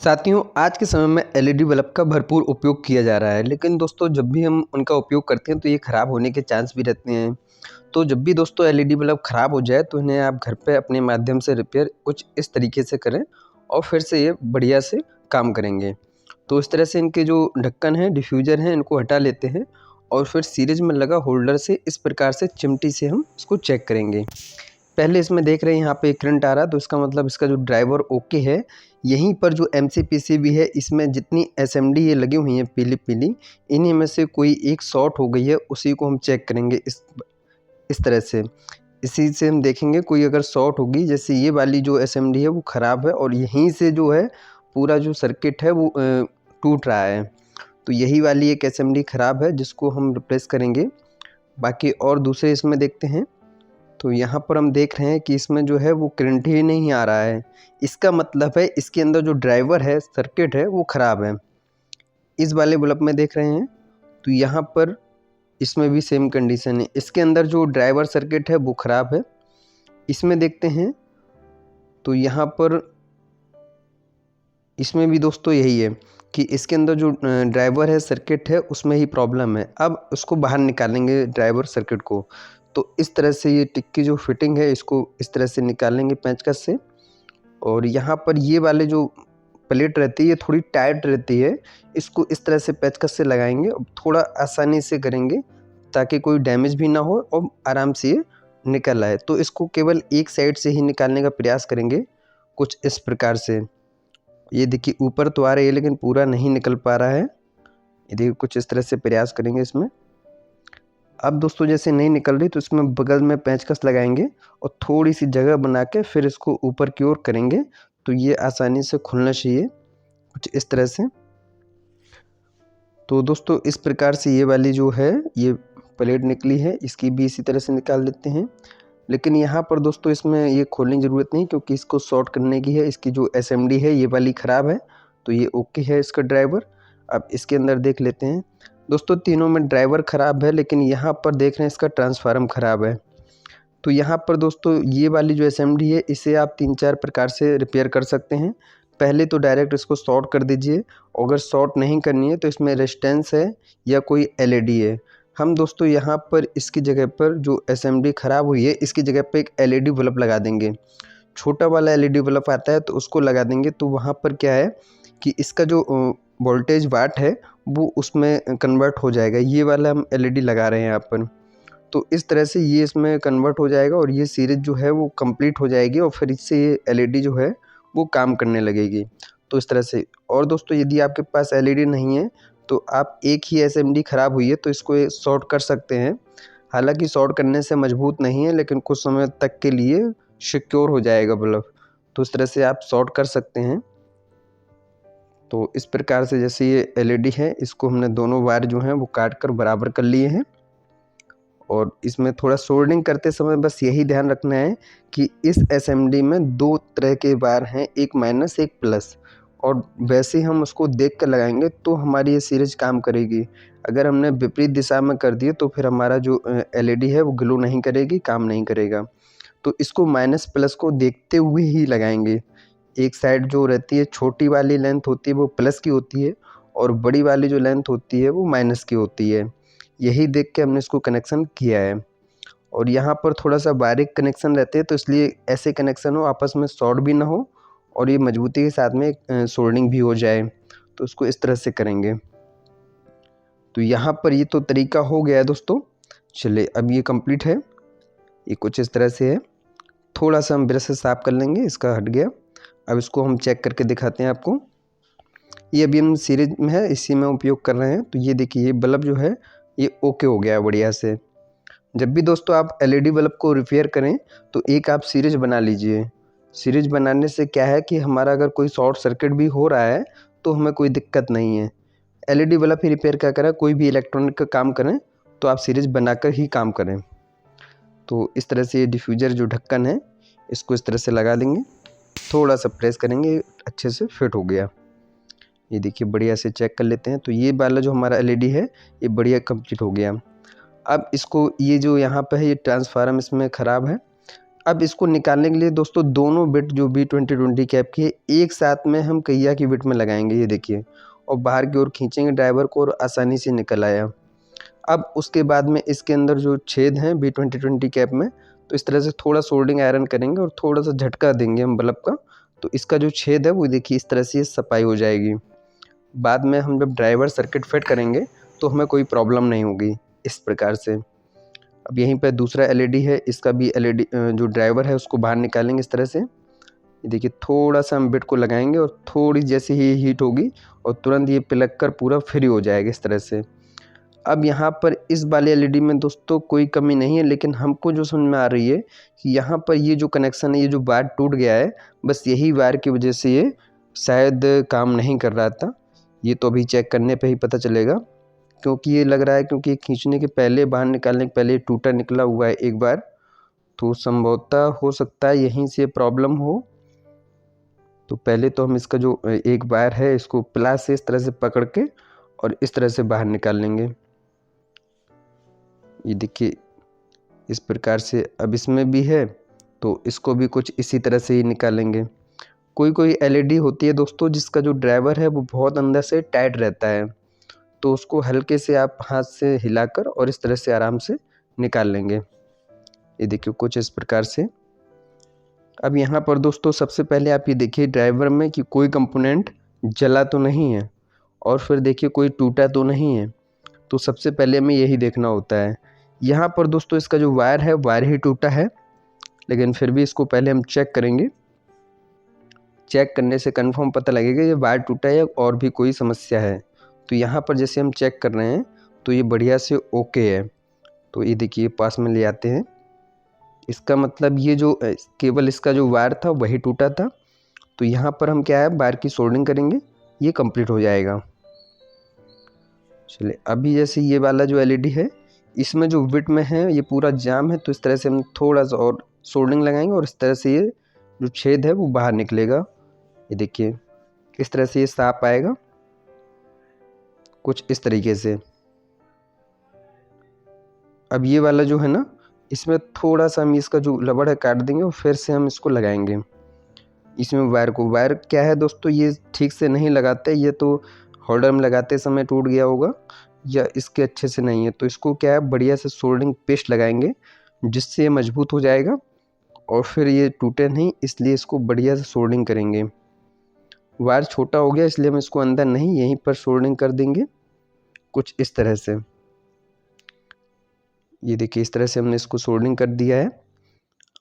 साथियों, आज के समय में एलईडी बल्ब का भरपूर उपयोग किया जा रहा है, लेकिन दोस्तों जब भी हम उनका उपयोग करते हैं तो ये ख़राब होने के चांस भी रहते हैं। तो जब भी दोस्तों एलईडी बल्ब ख़राब हो जाए तो इन्हें आप घर पे अपने माध्यम से रिपेयर कुछ इस तरीके से करें और फिर से ये बढ़िया से काम करेंगे। तो इस तरह से इनके जो ढक्कन हैं, डिफ्यूज़र हैं, इनको हटा लेते हैं और फिर सीरीज़ में लगा होल्डर से इस प्रकार से चिमटी से हम इसको चेक करेंगे। पहले इसमें देख रहे हैं यहाँ पे करंट आ रहा है, तो इसका मतलब इसका जो ड्राइवर ओके है। यहीं पर जो एमसीपीसीबी है, इसमें जितनी एसएमडी ये लगी हुई हैं पीली-पीली, इन्हीं में से कोई एक शॉर्ट हो गई है, उसी को हम चेक करेंगे इस तरह से। इसी से हम देखेंगे कोई अगर शॉर्ट होगी, जैसे ये वाली जो एसएमडी है वो ख़राब है और यहीं से जो है पूरा जो सर्किट है वो टूट रहा है। तो यही वाली एक एसएमडी ख़राब है जिसको हम रिप्लेस करेंगे। बाकी और दूसरे इसमें देखते हैं, तो यहाँ पर हम देख रहे हैं कि इसमें जो है वो करंट ही नहीं आ रहा है। इसका मतलब है इसके अंदर जो ड्राइवर है, सर्किट है, वो ख़राब है। इस वाले बल्ब में देख रहे हैं तो यहाँ पर इसमें भी सेम कंडीशन है। इसके अंदर जो ड्राइवर सर्किट है वो ख़राब है। इसमें देखते हैं तो यहाँ पर इसमें भी दोस्तों यही है कि इसके अंदर जो ड्राइवर है, सर्किट है, उसमें ही प्रॉब्लम है। अब उसको बाहर निकालेंगे ड्राइवर सर्किट को। तो इस तरह से ये टिक की जो फिटिंग है इसको इस तरह से निकालेंगे पेंचकस से। और यहाँ पर ये वाले जो प्लेट रहती है ये थोड़ी टाइट रहती है, इसको इस तरह से पेंचकस से लगाएंगे और थोड़ा आसानी से करेंगे ताकि कोई डैमेज भी ना हो और आराम से ये निकल आए। तो इसको केवल एक साइड से ही निकालने का प्रयास करेंगे, कुछ इस प्रकार से। ये देखिए ऊपर तो आ रही है लेकिन पूरा नहीं निकल पा रहा है। ये देखिए कुछ इस तरह से प्रयास करेंगे इसमें। अब दोस्तों जैसे नहीं निकल रही तो इसमें बगल में पेंचकस लगाएंगे और थोड़ी सी जगह बना के फिर इसको ऊपर की ओर करेंगे तो ये आसानी से खुलना चाहिए, कुछ इस तरह से। तो दोस्तों इस प्रकार से ये वाली जो है ये प्लेट निकली है, इसकी भी इसी तरह से निकाल लेते हैं। लेकिन यहाँ पर दोस्तों इसमें ये खोलने की ज़रूरत नहीं, क्योंकि इसको शॉर्ट करने की है। इसकी जो एसएमडी है ये वाली ख़राब है, तो ये ओके है इसका ड्राइवर। अब इसके अंदर देख लेते हैं दोस्तों, तीनों में ड्राइवर ख़राब है, लेकिन यहाँ पर देख रहे हैं इसका ट्रांसफार्मर ख़राब है। तो यहाँ पर दोस्तों ये वाली जो एसएमडी है इसे आप 3-4 प्रकार से रिपेयर कर सकते हैं। पहले तो डायरेक्ट इसको शॉर्ट कर दीजिए, अगर शॉर्ट नहीं करनी है तो इसमें रेजिस्टेंस है या कोई एलईडी है। हम दोस्तों यहाँ पर इसकी जगह पर जो एसएमडी ख़राब हुई है इसकी जगह पे एक एलईडी बल्ब लगा देंगे। छोटा वाला एलईडी बल्ब आता है तो उसको लगा देंगे, तो वहाँ पर क्या है कि इसका जो वोल्टेज वाट है वो उसमें कन्वर्ट हो जाएगा। ये वाला हम एलईडी लगा रहे हैं यहाँ पर, तो इस तरह से ये इसमें कन्वर्ट हो जाएगा और ये सीरीज़ जो है वो कंप्लीट हो जाएगी और फिर इससे ये एलईडी जो है वो काम करने लगेगी। तो इस तरह से। और दोस्तों यदि आपके पास एलईडी नहीं है तो आप एक ही एसएमडी ख़राब हुई है तो इसको शॉर्ट कर सकते हैं। हालांकि शॉर्ट करने से मजबूत नहीं है, लेकिन कुछ समय तक के लिए सिक्योर हो जाएगा बल्ब। तो इस तरह से आप शॉर्ट कर सकते हैं। तो इस प्रकार से जैसे ये एलईडी है इसको हमने दोनों वायर जो हैं वो काट कर बराबर कर लिए हैं। और इसमें थोड़ा सोल्डरिंग करते समय बस यही ध्यान रखना है कि इस एसएमडी में 2 तरह के वायर हैं, एक माइनस एक प्लस, और वैसे ही हम उसको देख कर लगाएंगे तो हमारी ये सीरीज काम करेगी। अगर हमने विपरीत दिशा में कर दिए तो फिर हमारा जो एलईडी है वो ग्लो नहीं करेगी, काम नहीं करेगा। तो इसको माइनस प्लस को देखते हुए ही लगाएंगे। एक साइड जो रहती है छोटी वाली लेंथ होती है वो प्लस की होती है और बड़ी वाली जो लेंथ होती है वो माइनस की होती है। यही देख के हमने इसको कनेक्शन किया है। और यहाँ पर थोड़ा सा बारीक कनेक्शन रहते हैं, तो इसलिए ऐसे कनेक्शन हो आपस में शॉर्ट भी ना हो और ये मजबूती के साथ में सोल्डरिंग भी हो जाए। तो इसको इस तरह से करेंगे। तो यहाँ पर ये तो तरीका हो गया है दोस्तों। चलिए अब ये कंप्लीट है, ये कुछ इस तरह से है। थोड़ा सा हम ब्रश से साफ कर लेंगे, इसका हट गया। अब इसको हम चेक करके दिखाते हैं आपको। ये अभी हम सीरीज में है, इसी में उपयोग कर रहे हैं। तो ये देखिए ये बल्ब जो है ये ओके हो गया है बढ़िया से। जब भी दोस्तों आप एलईडी बल्ब को रिपेयर करें तो एक आप सीरीज बना लीजिए। सीरीज बनाने से क्या है कि हमारा अगर कोई शॉर्ट सर्किट भी हो रहा है तो हमें कोई दिक्कत नहीं है। एलईडी बल्ब ही रिपेयर क्या करें, कोई भी इलेक्ट्रॉनिक का काम करें तो आप सीरीज बनाकर ही काम करें। तो इस तरह से ये डिफ्यूज़र जो ढक्कन है इसको इस तरह से लगा देंगे, थोड़ा सा प्रेस करेंगे, अच्छे से फिट हो गया। ये देखिए बढ़िया से चेक कर लेते हैं। तो ये वाला जो हमारा एलईडी है ये बढ़िया कंप्लीट हो गया। अब इसको ये जो यहाँ पे है ये ट्रांसफार्मर इसमें ख़राब है, अब इसको निकालने के लिए दोस्तों दोनों बिट जो B2020 कैप की है एक साथ में हम कहिया की बिट में लगाएंगे, ये देखिए, और बाहर की ओर खींचेंगे ड्राइवर को और आसानी से निकल आया। अब उसके बाद में इसके अंदर जो छेद हैं B2020 कैप में, तो इस तरह से थोड़ा सोल्डिंग आयरन करेंगे और थोड़ा सा झटका देंगे हम बल्ब का, तो इसका जो छेद है वो देखिए इस तरह से ये सफाई हो जाएगी। बाद में हम जब ड्राइवर सर्किट फिट करेंगे तो हमें कोई प्रॉब्लम नहीं होगी इस प्रकार से। अब यहीं पर दूसरा एलईडी है, इसका भी एलईडी जो ड्राइवर है उसको बाहर निकालेंगे इस तरह से। ये देखिए थोड़ा सा हम बिट को लगाएंगे और थोड़ी जैसे ही हीट होगी और तुरंत ये पिलक कर पूरा फ्री हो जाएगा इस तरह से। अब यहाँ पर इस वाले एलईडी में दोस्तों कोई कमी नहीं है, लेकिन हमको जो समझ में आ रही है कि यहाँ पर ये जो कनेक्शन है, ये जो वायर टूट गया है, बस यही वायर की वजह से ये शायद काम नहीं कर रहा था। ये तो अभी चेक करने पे ही पता चलेगा, क्योंकि ये लग रहा है क्योंकि खींचने के पहले, बाहर निकालने के पहले टूटा निकला हुआ है एक बार, तो संभवतः हो सकता है यहीं से प्रॉब्लम हो। तो पहले तो हम इसका जो एक वायर है इसको प्लास से इस तरह से पकड़ के और इस तरह से बाहर निकाल लेंगे। ये देखिए इस प्रकार से। अब इसमें भी है तो इसको भी कुछ इसी तरह से ही निकालेंगे। कोई कोई एलईडी होती है दोस्तों जिसका जो ड्राइवर है वो बहुत अंदर से टाइट रहता है, तो उसको हल्के से आप हाथ से हिलाकर और इस तरह से आराम से निकाल लेंगे। ये देखिए कुछ इस प्रकार से। अब यहाँ पर दोस्तों सबसे पहले आप ये देखिए ड्राइवर में कि कोई कंपोनेंट जला तो नहीं है, और फिर देखिए कोई टूटा तो नहीं है। तो सबसे पहले हमें यही देखना होता है। यहाँ पर दोस्तों इसका जो वायर है, वायर ही टूटा है, लेकिन फिर भी इसको पहले हम चेक करेंगे। चेक करने से कंफर्म पता लगेगा ये वायर टूटा है या और भी कोई समस्या है। तो यहाँ पर जैसे हम चेक कर रहे हैं तो ये बढ़िया से ओके है। तो ये देखिए पास में ले आते हैं। इसका मतलब ये जो केवल इसका जो वायर था वही टूटा था। तो यहाँ पर हम क्या है वायर की सोल्डिंग करेंगे, ये कंप्लीट हो जाएगा। चलिए अभी जैसे ये वाला जो एलईडी है इसमें जो बिट में है ये पूरा जाम है, तो इस तरह से हम थोड़ा सा और सोल्डिंग लगाएंगे और इस तरह से ये जो छेद है वो बाहर निकलेगा। ये देखिए इस तरह से ये साफ आएगा, कुछ इस तरीके से। अब ये वाला जो है ना, इसमें थोड़ा सा हम इसका जो रबड़ है काट देंगे और फिर से हम इसको लगाएंगे इसमें वायर को। वायर क्या है दोस्तों, ये ठीक से नहीं लगाते, ये तो होल्डर में लगाते समय टूट गया होगा या इसके अच्छे से नहीं है। तो इसको क्या है बढ़िया से सोल्डिंग पेस्ट लगाएंगे जिससे ये मजबूत हो जाएगा और फिर ये टूटे नहीं, इसलिए इसको बढ़िया से सोल्डिंग करेंगे। वायर छोटा हो गया इसलिए हम इसको अंदर नहीं यहीं पर सोल्डिंग कर देंगे कुछ इस तरह से। ये देखिए इस तरह से हमने इसको सोल्डिंग कर दिया है।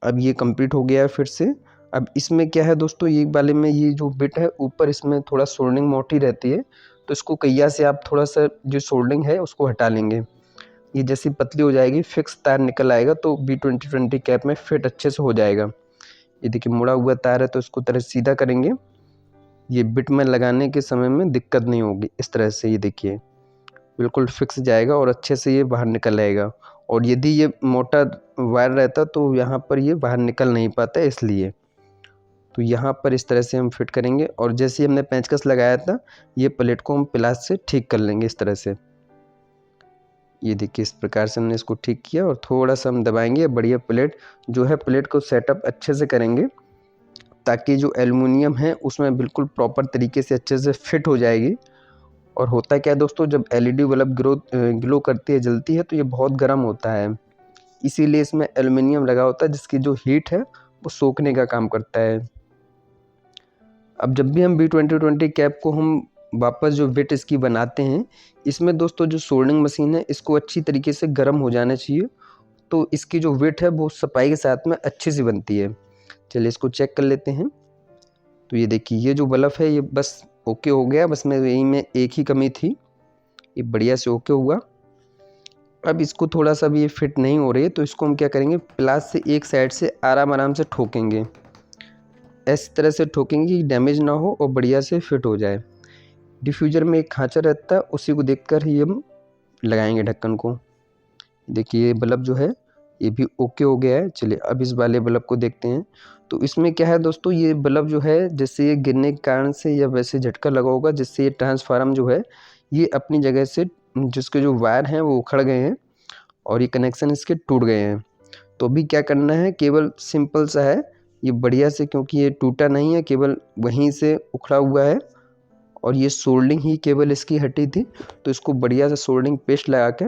अब ये कंप्लीट हो गया है फिर से। अब इसमें क्या है दोस्तों, ये वाले में ये जो बिट है ऊपर इसमें थोड़ा सोल्डिंग मोटी रहती है, तो इसको कहिया से आप थोड़ा सा जो सोल्डिंग है उसको हटा लेंगे। ये जैसी पतली हो जाएगी फिक्स तार निकल आएगा, तो B2020 कैप में फिट अच्छे से हो जाएगा। ये देखिए मुड़ा हुआ तार है तो इसको तरह सीधा करेंगे, ये बिट में लगाने के समय में दिक्कत नहीं होगी इस तरह से। ये देखिए बिल्कुल फिक्स जाएगा और अच्छे से ये बाहर निकल आएगा। और यदि ये मोटा वायर रहता तो यहाँ पर ये बाहर निकल नहीं पाता, इसलिए तो यहाँ पर इस तरह से हम फिट करेंगे। और जैसे हमने पेंचकस लगाया था ये प्लेट को हम प्लास से ठीक कर लेंगे इस तरह से। ये देखिए इस प्रकार से हमने इसको ठीक किया और थोड़ा सा हम दबाएंगे, बढ़िया प्लेट जो है प्लेट को सेटअप अच्छे से करेंगे ताकि जो एल्युमिनियम है उसमें बिल्कुल प्रॉपर तरीके से अच्छे से फिट हो जाएगी। और होता क्या है दोस्तों, जब एलईडी बल्ब ग्लो करती है, जलती है, तो ये बहुत गर्म होता है, इसीलिए इसमें एल्युमिनियम लगा होता है जिसकी जो हीट है वो सोखने का काम करता है। अब जब भी हम B2020 कैप को हम वापस जो बिट इसकी बनाते हैं, इसमें दोस्तों जो सोल्डिंग मशीन है इसको अच्छी तरीके से गर्म हो जाना चाहिए, तो इसकी जो बिट है वो सफाई के साथ में अच्छी सी बनती है। चलिए इसको चेक कर लेते हैं। तो ये देखिए ये जो बल्ब है ये बस ओके हो गया, बस में यही में एक ही कमी थी, ये बढ़िया से ओके हुआ। अब इसको थोड़ा सा भी ये फिट नहीं हो रही है तो इसको हम क्या करेंगे प्लास से एक साइड से आराम से ठोकेंगे, इस तरह से ठोकेंगे कि डैमेज ना हो और बढ़िया से फिट हो जाए। डिफ्यूज़र में एक खांचा रहता है उसी को देखकर ही हम लगाएंगे ढक्कन को। देखिए ये बल्ब जो है ये भी ओके हो गया है। चलिए अब इस वाले बल्ब को देखते हैं। तो इसमें क्या है दोस्तों, ये बल्ब जो है जैसे ये गिरने के कारण से या वैसे झटका लगा होगा जिससे ये ट्रांसफार्मर जो है ये अपनी जगह से जिसके जो वायर हैं वो उखड़ गए हैं और ये कनेक्शन इसके टूट गए हैं। तो अभी क्या करना है, केवल सिंपल सा है ये बढ़िया से, क्योंकि ये टूटा नहीं है, केवल वहीं से उखड़ा हुआ है और ये सोल्डिंग ही केवल इसकी हटी थी। तो इसको बढ़िया से सोल्डिंग पेस्ट लगा के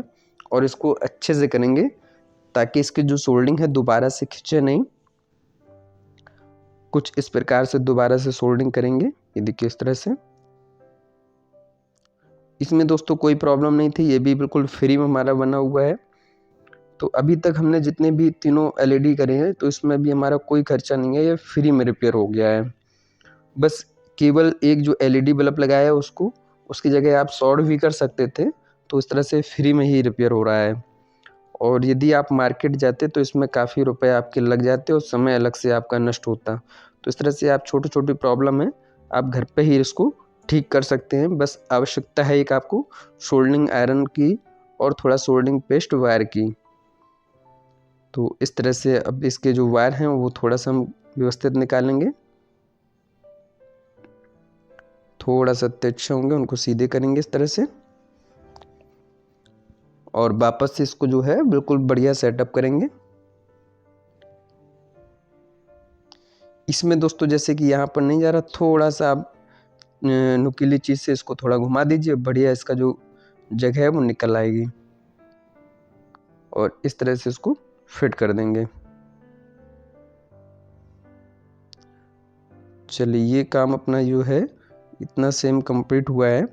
और इसको अच्छे से करेंगे ताकि इसकी जो सोल्डिंग है दोबारा से खिंचे नहीं। कुछ इस प्रकार से दोबारा से सोल्डिंग करेंगे। ये देखिए इस तरह से। इसमें दोस्तों कोई प्रॉब्लम नहीं थी, ये भी बिल्कुल फ्री में हमारा बना हुआ है। तो अभी तक हमने जितने भी तीनों एलईडी करे हैं तो इसमें भी हमारा कोई खर्चा नहीं है, ये फ्री में रिपेयर हो गया है। बस केवल एक जो एलईडी बल्ब लगाया है उसकी जगह आप शॉर्ट भी कर सकते थे, तो इस तरह से फ्री में ही रिपेयर हो रहा है। और यदि आप मार्केट जाते तो इसमें काफ़ी रुपए आपके लग जाते और समय अलग से आपका नष्ट होता। तो इस तरह से आप छोटी छोटी प्रॉब्लम है आप घर पे ही इसको ठीक कर सकते हैं। बस आवश्यकता है एक आपको सोल्डरिंग आयरन की और थोड़ा सोल्डरिंग पेस्ट वायर की। तो इस तरह से अब इसके जो वायर हैं वो थोड़ा सा हम व्यवस्थित निकालेंगे, थोड़ा सा तिरछे होंगे उनको सीधे करेंगे इस तरह से और वापस से इसको जो है बिल्कुल बढ़िया सेटअप करेंगे। इसमें दोस्तों जैसे कि यहाँ पर नहीं जा रहा, थोड़ा सा आप नुकीली चीज़ से इसको थोड़ा घुमा दीजिए, बढ़िया इसका जो जगह है वो निकल आएगी और इस तरह से इसको फिट कर देंगे। चलिए ये काम अपना जो है इतना सेम कंप्लीट हुआ है।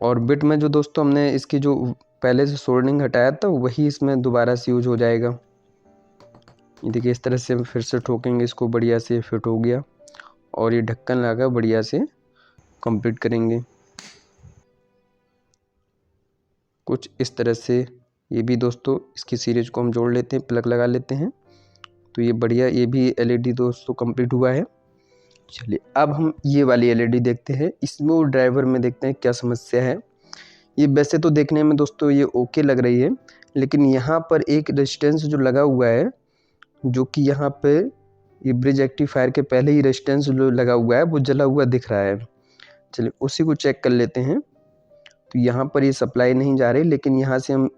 और बिट में जो दोस्तों हमने इसकी जो पहले से सोल्डरिंग हटाया था वही इसमें दोबारा से यूज हो जाएगा। ये देखिए इस तरह से हम फिर से ठोकेंगे इसको, बढ़िया से फिट हो गया और ये ढक्कन लगा बढ़िया से कंप्लीट करेंगे। कुछ इस तरह से ये भी दोस्तों इसकी सीरीज को हम जोड़ लेते हैं, प्लग लगा लेते हैं। तो ये बढ़िया, ये भी एलईडी दोस्तों कंप्लीट हुआ है। चलिए अब हम ये वाली एलईडी देखते हैं, इसमें वो ड्राइवर में देखते हैं क्या समस्या है। ये वैसे तो देखने में दोस्तों ये ओके लग रही है, लेकिन यहाँ पर एक रेजिस्टेंस जो लगा हुआ है, जो कि यहाँ पे ये ब्रिज रेक्टिफायर के पहले ही रेजिस्टेंस जो लगा हुआ है वो जला हुआ दिख रहा है। चलिए उसी को चेक कर लेते हैं। तो यहाँ पर ये सप्लाई नहीं जा रही, लेकिन यहाँ से हम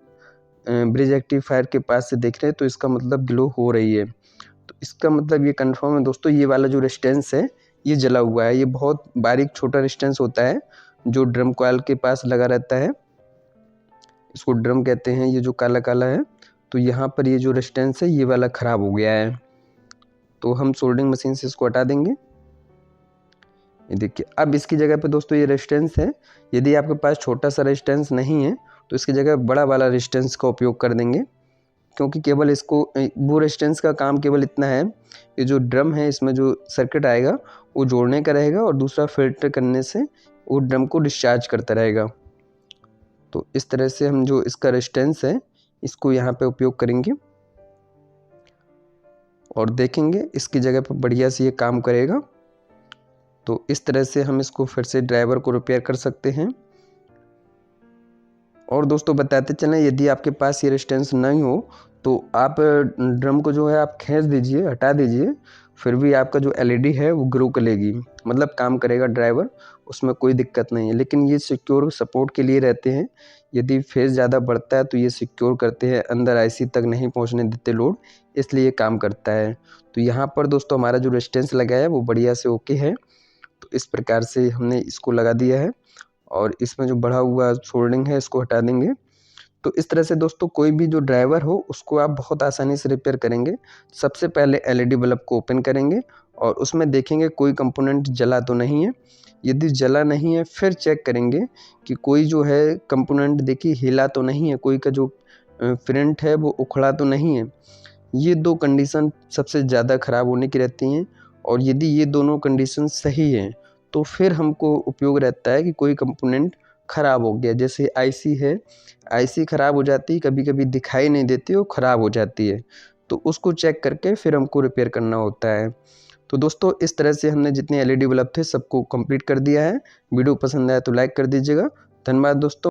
ब्रिज रेक्टिफायर के पास से देख रहे हैं तो इसका मतलब ग्लो हो रही है। तो इसका मतलब ये कंफर्म है दोस्तों, ये वाला जो रेजिस्टेंस है ये जला हुआ है। ये बहुत बारीक छोटा रेजिस्टेंस होता है जो ड्रम कॉइल के पास लगा रहता है, इसको ड्रम कहते हैं, ये जो काला काला है। तो यहाँ पर ये जो रेजिस्टेंस है ये वाला ख़राब हो गया है, तो हम सोल्डरिंग मशीन से इसको हटा देंगे। ये देखिए अब इसकी जगह पे दोस्तों ये रेजिस्टेंस है। यदि आपके पास छोटा सा रेजिस्टेंस नहीं है तो इसकी जगह बड़ा वाला रेजिस्टेंस का उपयोग कर देंगे, क्योंकि केवल इसको वो रेजिस्टेंस का काम केवल इतना है, ये जो ड्रम है इसमें जो सर्किट आएगा वो जोड़ने का रहेगा और दूसरा फिल्टर करने से वो ड्रम को डिस्चार्ज करता रहेगा। तो इस तरह से हम जो इसका रेजिस्टेंस है इसको यहाँ पे उपयोग करेंगे और देखेंगे इसकी जगह पर बढ़िया से ये काम करेगा। तो इस तरह से हम इसको फिर से ड्राइवर को रिपेयर कर सकते हैं। और दोस्तों बताते चलें, यदि आपके पास ये रेजिस्टेंस नहीं हो तो आप ड्रम को जो है आप खींच दीजिए, हटा दीजिए, फिर भी आपका जो एलईडी है वो ग्लो करेगी, मतलब काम करेगा ड्राइवर, उसमें कोई दिक्कत नहीं है। लेकिन ये सिक्योर सपोर्ट के लिए रहते हैं, यदि फेज ज़्यादा बढ़ता है तो ये सिक्योर करते हैं, अंदर आईसी तक नहीं पहुंचने देते लोड, इसलिए काम करता है। तो यहाँ पर दोस्तों हमारा जो रेजिस्टेंस लगा है वो बढ़िया से ओके है। तो इस प्रकार से हमने इसको लगा दिया है और इसमें जो बढ़ा हुआ सोल्डरिंग है इसको हटा देंगे। तो इस तरह से दोस्तों कोई भी जो ड्राइवर हो उसको आप बहुत आसानी से रिपेयर करेंगे। सबसे पहले एलईडी बल्ब को ओपन करेंगे और उसमें देखेंगे कोई कंपोनेंट जला तो नहीं है। यदि जला नहीं है फिर चेक करेंगे कि कोई जो है कंपोनेंट देखिए हिला तो नहीं है, कोई का जो फ्रंट है वो उखड़ा तो नहीं है। ये दो कंडीशन सबसे ज़्यादा ख़राब होने की रहती हैं, और यदि ये दोनों कंडीशन सही हैं तो फिर हमको उपयोग रहता है कि कोई कंपोनेंट ख़राब हो गया। जैसे आईसी है, आईसी ख़राब हो जाती है, कभी कभी दिखाई नहीं देती, वो ख़राब हो जाती है, तो उसको चेक करके फिर हमको रिपेयर करना होता है। तो दोस्तों इस तरह से हमने जितने एलईडी बल्ब थे सबको कंप्लीट कर दिया है। वीडियो पसंद आया तो लाइक कर दीजिएगा। धन्यवाद दोस्तों।